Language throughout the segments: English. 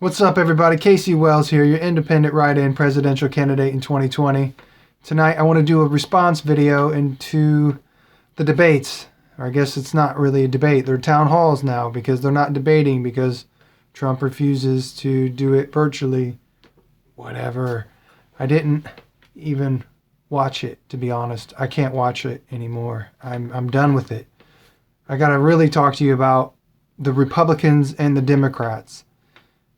What's up, everybody? Kasey Wells here, your independent write-in presidential candidate in 2020. Tonight, I want to do a response video into the debates. Or I guess it's not really a debate. They're town halls now because they're not debating because Trump refuses to do it virtually. Whatever. I didn't even watch it, to be honest. I can't watch it anymore. I'm done with it. I got to really talk to you about the Republicans and the Democrats.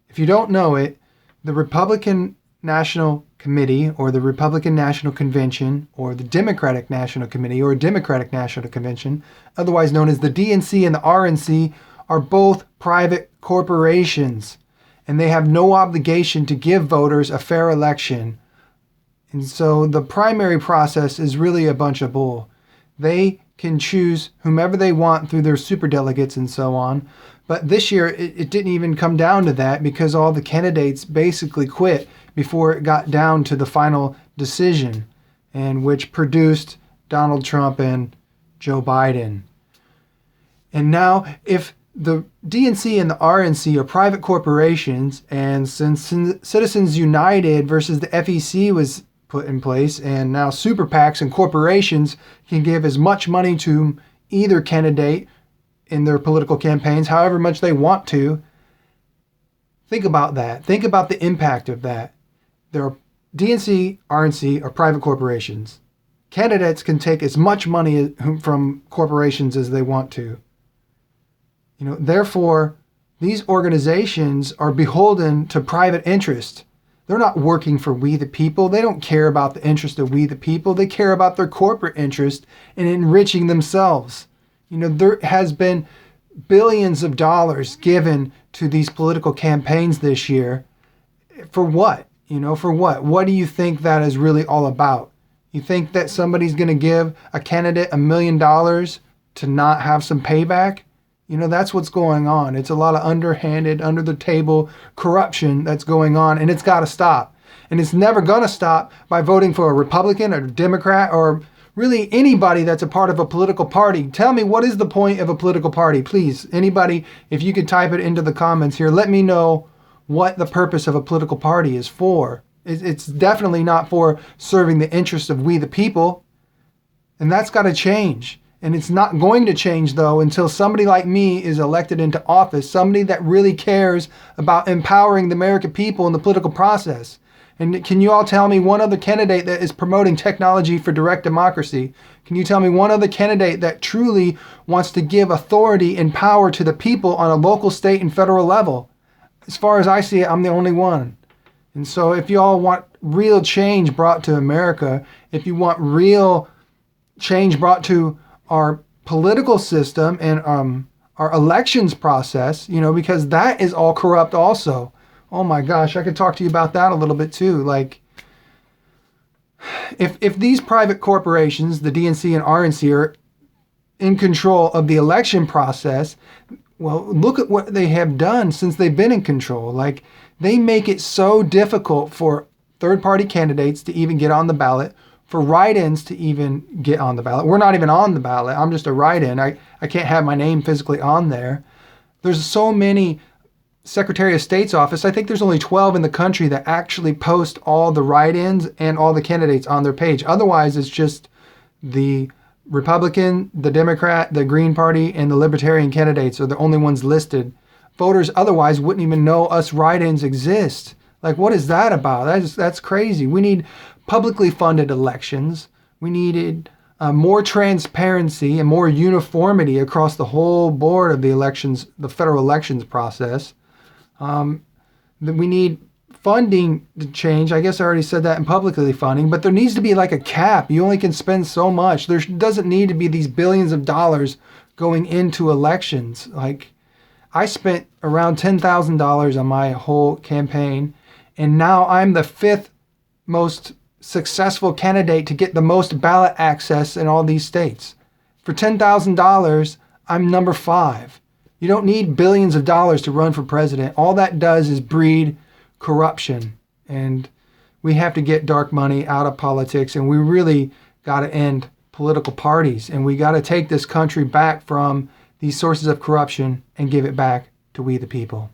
If you don't know it, the Republican National Committee or the Republican National Convention or the Democratic National Committee or Democratic National Convention, otherwise known as the DNC and the RNC, are both private corporations, and they have no obligation to give voters a fair election. And so the primary process is really a bunch of bull. They can choose whomever they want through their superdelegates and so on. But this year, it didn't even come down to that because all the candidates basically quit before it got down to the final decision, and which produced Donald Trump and Joe Biden. And now, if the DNC and the RNC are private corporations, and since Citizens United versus the FEC was put in place, and now super PACs and corporations can give as much money to either candidate in their political campaigns, however much they want to. Think about that. Think about the impact of that. There are DNC, RNC are private corporations. Candidates can take as much money from corporations as they want to. Therefore, these organizations are beholden to private interest. They're not working for we the people. They don't care about the interest of we the people. They care about their corporate interest in enriching themselves. There has been billions of dollars given to these political campaigns this year. For what? For what? What do you think that is really all about? You think that somebody's going to give a candidate $1 million to not have some payback? That's what's going on. It's a lot of underhanded, under the table corruption that's going on, and it's got to stop. And it's never going to stop by voting for a Republican or a Democrat or really anybody that's a part of a political party. Tell me, what is the point of a political party? Please, anybody, if you could type it into the comments here, let me know what the purpose of a political party is for. It's definitely not for serving the interests of we the people. And that's got to change. And it's not going to change, though, until somebody like me is elected into office, somebody that really cares about empowering the American people in the political process. And can you all tell me one other candidate that is promoting technology for direct democracy? Can you tell me one other candidate that truly wants to give authority and power to the people on a local, state, and federal level? As far as I see it, I'm the only one. And so if you all want real change brought to America, if you want real change brought to our political system and our elections process, because that is all corrupt also. Oh my gosh, I could talk to you about that a little bit too. Like, if these private corporations, the DNC and RNC, are in control of the election process, well, look at what they have done since they've been in control. Like, they make it so difficult for third-party candidates to even get on the ballot, for write-ins to even get on the ballot. We're not even on the ballot. I'm just a write-in. I can't have my name physically on there. There's so many Secretary of State's office, I think there's only 12 in the country that actually post all the write-ins and all the candidates on their page. Otherwise, it's just the Republican, the Democrat, the Green Party, and the Libertarian candidates are the only ones listed. Voters otherwise wouldn't even know us write-ins exist. Like, what is that about? That's crazy. We need publicly funded elections. We needed more transparency and more uniformity across the whole board of the elections, the federal elections process. We need funding to change. I guess I already said that in publicly funding, but there needs to be like a cap. You only can spend so much. There doesn't need to be these billions of dollars going into elections. Like, I spent around $10,000 on my whole campaign, and now I'm the fifth most successful candidate to get the most ballot access in all these states. For $10,000, I'm number 5. You don't need billions of dollars to run for president. All that does is breed corruption. And we have to get dark money out of politics, and we really got to end political parties. And we got to take this country back from these sources of corruption and give it back to we the people.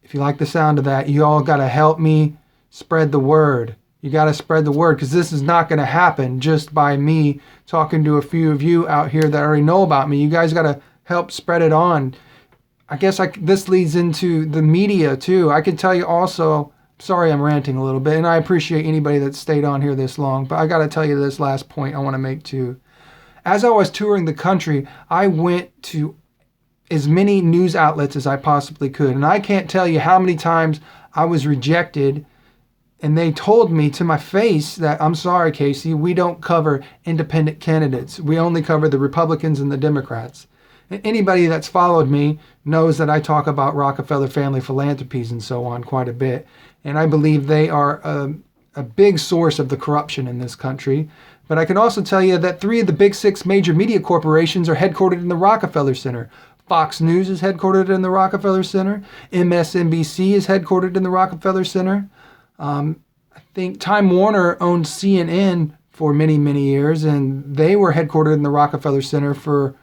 if you like the sound of that, you all got to help me spread the word. You got to spread the word, because this is not going to happen just by me talking to a few of you out here that already know about me. You guys got to help spread it on. I guess this leads into the media too. I can tell you also, sorry I'm ranting a little bit, and I appreciate anybody that stayed on here this long, but I got to tell you this last point I want to make too. As I was touring the country, I went to as many news outlets as I possibly could, and I can't tell you how many times I was rejected, and they told me to my face that, I'm sorry, Kasey, we don't cover independent candidates. We only cover the Republicans and the Democrats. And anybody that's followed me knows that I talk about Rockefeller family philanthropies and so on quite a bit. And I believe they are a big source of the corruption in this country. But I can also tell you that 3 of the big 6 major media corporations are headquartered in the Rockefeller Center. Fox News is headquartered in the Rockefeller Center. MSNBC is headquartered in the Rockefeller Center. I think Time Warner owned CNN for many, many years, and they were headquartered in the Rockefeller Center for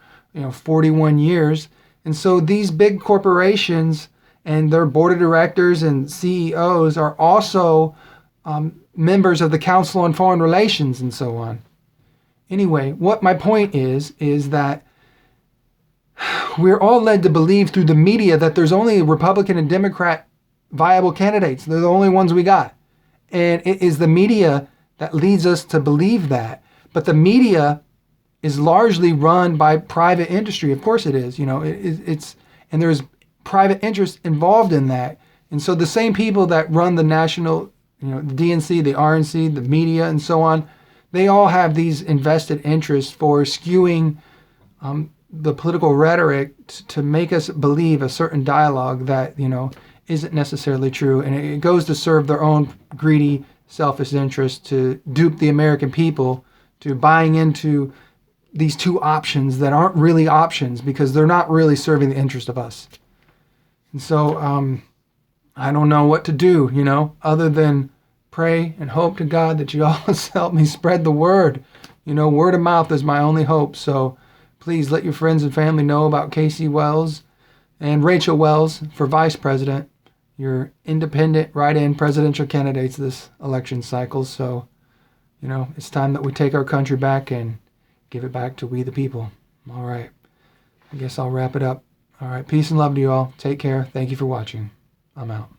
41 years. And so these big corporations and their board of directors and CEOs are also members of the Council on Foreign Relations and so on. Anyway, what my point is that we're all led to believe through the media that there's only Republican and Democrat viable candidates. They're the only ones we got. And it is the media that leads us to believe that. But the media is largely run by private industry. Of course it is. And there's private interest involved in that. And so the same people that run the national, the DNC, the RNC, the media, and so on, they all have these invested interests for skewing the political rhetoric to make us believe a certain dialogue that, isn't necessarily true. And it goes to serve their own greedy, selfish interests, to dupe the American people to buying into these 2 options that aren't really options, because they're not really serving the interest of us. And so I don't know what to do, other than pray and hope to God that you all help me spread the word. Word of mouth is my only hope. So please let your friends and family know about Kasey Wells and Rachel Wells for vice president, your independent write-in presidential candidates this election cycle. So, it's time that we take our country back and give it back to we the people. All right. I guess I'll wrap it up. All right. Peace and love to you all. Take care. Thank you for watching. I'm out.